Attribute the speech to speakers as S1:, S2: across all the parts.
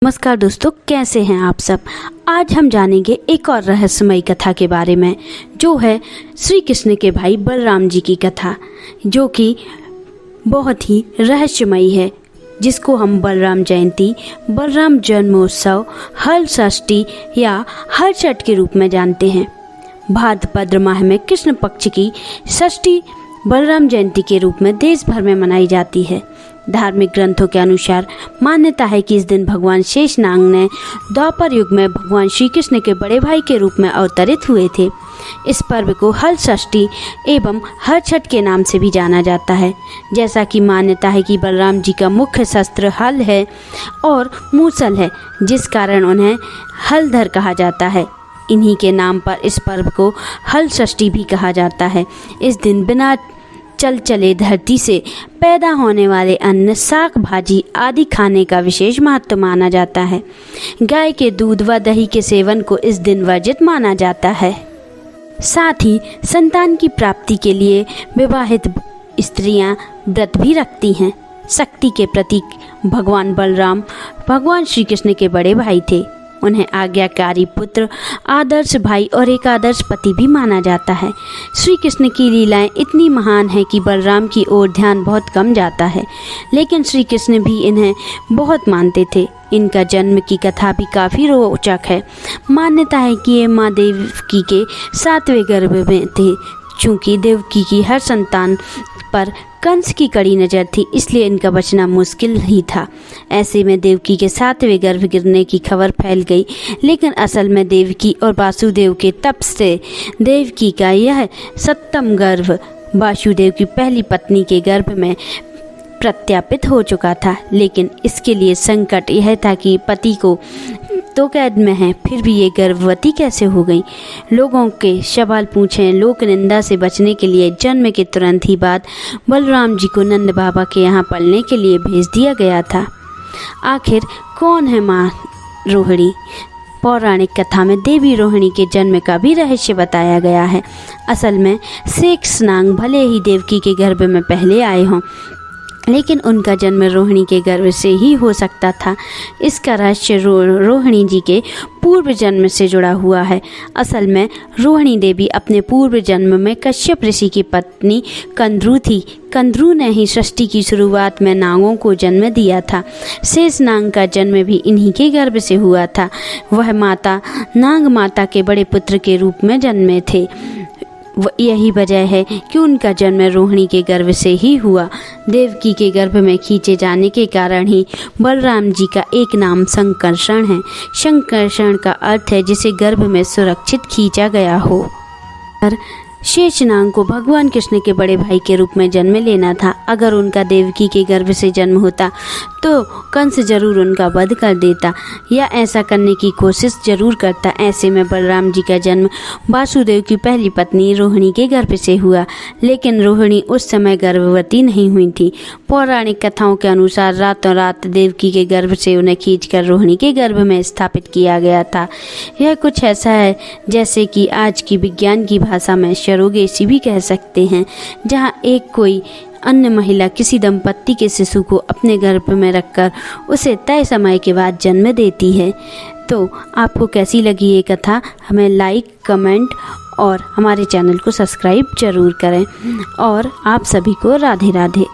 S1: नमस्कार दोस्तों, कैसे हैं आप सब। आज हम जानेंगे एक और रहस्यमयी कथा के बारे में, जो है श्री कृष्ण के भाई बलराम जी की कथा, जो कि बहुत ही रहस्यमयी है, जिसको हम बलराम जयंती, बलराम जन्मोत्सव, हल षष्ठी या हल छठ के रूप में जानते हैं। भाद्रपद माह में कृष्ण पक्ष की षष्ठी बलराम जयंती के रूप में देश भर में मनाई जाती है। धार्मिक ग्रंथों के अनुसार मान्यता है कि इस दिन भगवान शेषनाग ने द्वापर युग में भगवान श्री कृष्ण के बड़े भाई के रूप में अवतरित हुए थे। इस पर्व को हल षष्ठी एवं हल छठ के नाम से भी जाना जाता है। जैसा कि मान्यता है कि बलराम जी का मुख्य शस्त्र हल है और मूसल है, जिस कारण उन्हें हलधर कहा जाता है। इन्हीं के नाम पर इस पर्व को हल षष्ठी भी कहा जाता है। इस दिन बिना चल चले धरती से पैदा होने वाले अन्न, शाक भाजी आदि खाने का विशेष महत्व माना जाता है। गाय के दूध व दही के सेवन को इस दिन वर्जित माना जाता है। साथ ही संतान की प्राप्ति के लिए विवाहित स्त्रियां व्रत भी रखती हैं। शक्ति के प्रतीक भगवान बलराम भगवान श्री कृष्ण के बड़े भाई थे। उन्हें आज्ञाकारी पुत्र, आदर्श भाई और एक आदर्श पति भी माना जाता है। श्री कृष्ण की लीलाएं इतनी महान हैं कि बलराम की ओर ध्यान बहुत कम जाता है, लेकिन श्री कृष्ण भी इन्हें बहुत मानते थे। इनका जन्म की कथा भी काफ़ी रोचक है। मान्यता है कि ये माँ देवकी के 7वें गर्भ में थे। चूँकि देवकी की हर संतान पर कंस की कड़ी नज़र थी, इसलिए इनका बचना मुश्किल ही था। ऐसे में देवकी के 7वें गर्भ गिरने की खबर फैल गई, लेकिन असल में देवकी और वासुदेव के तप से देवकी का यह 7वां गर्भ वासुदेव की पहली पत्नी के गर्भ में प्रत्यापित हो चुका था। लेकिन इसके लिए संकट यह था कि पति को तो कैद में है, फिर भी ये गर्भवती कैसे हो गई। लोगों के सवाल पूछे। लोक निंदा से बचने के लिए जन्म के तुरंत ही बाद बलराम जी को नंद बाबा के यहाँ पलने के लिए भेज दिया गया था। आखिर कौन है माँ रोहिणी? पौराणिक कथा में देवी रोहिणी के जन्म का भी रहस्य बताया गया है। असल में शेषनाग भले ही देवकी के गर्भ में पहले आए हों, लेकिन उनका जन्म रोहिणी के गर्भ से ही हो सकता था। इसका रहस्य रोहिणी जी के पूर्व जन्म से जुड़ा हुआ है। असल में रोहिणी देवी अपने पूर्व जन्म में कश्यप ऋषि की पत्नी कंद्रू थी। कंद्रू ने ही सृष्टि की शुरुआत में नागों को जन्म दिया था। शेषनाग का जन्म भी इन्हीं के गर्भ से हुआ था। वह माता नाग माता के बड़े पुत्र के रूप में जन्मे थे। यही वजह है कि उनका जन्म रोहिणी के गर्भ से ही हुआ। देवकी के गर्भ में खींचे जाने के कारण ही बलराम जी का एक नाम संकर्षण है। संकर्षण का अर्थ है जिसे गर्भ में सुरक्षित खींचा गया हो। शेषनाग को भगवान कृष्ण के बड़े भाई के रूप में जन्म लेना था। अगर उनका देवकी के गर्भ से जन्म होता तो कंस जरूर उनका वध कर देता या ऐसा करने की कोशिश जरूर करता। ऐसे में बलराम जी का जन्म वासुदेव की पहली पत्नी रोहिणी के गर्भ से हुआ, लेकिन रोहिणी उस समय गर्भवती नहीं हुई थी। पौराणिक कथाओं के अनुसार रातों रात देवकी के गर्भ से उन्हें खींचकर रोहिणी के गर्भ में स्थापित किया गया था। यह कुछ ऐसा है जैसे कि आज की विज्ञान की भाषा में सरोगेसी भी कह सकते हैं, जहाँ एक कोई अन्य महिला किसी दंपत्ति के शिशु को अपने गर्भ में रखकर उसे तय समय के बाद जन्म देती है। तो आपको कैसी लगी ये कथा? हमें लाइक, कमेंट और हमारे चैनल को सब्सक्राइब जरूर करें। और आप सभी को राधे राधे।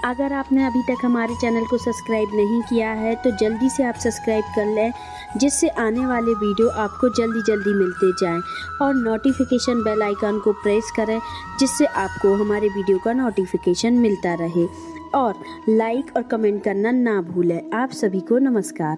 S1: अगर आपने अभी तक हमारे चैनल को सब्सक्राइब नहीं किया है तो जल्दी से आप सब्सक्राइब कर लें, जिससे आने वाले वीडियो आपको जल्दी मिलते जाएं। और नोटिफिकेशन बेल आइकन को प्रेस करें, जिससे आपको हमारे वीडियो का नोटिफिकेशन मिलता रहे। और लाइक और कमेंट करना ना भूलें। आप सभी को नमस्कार।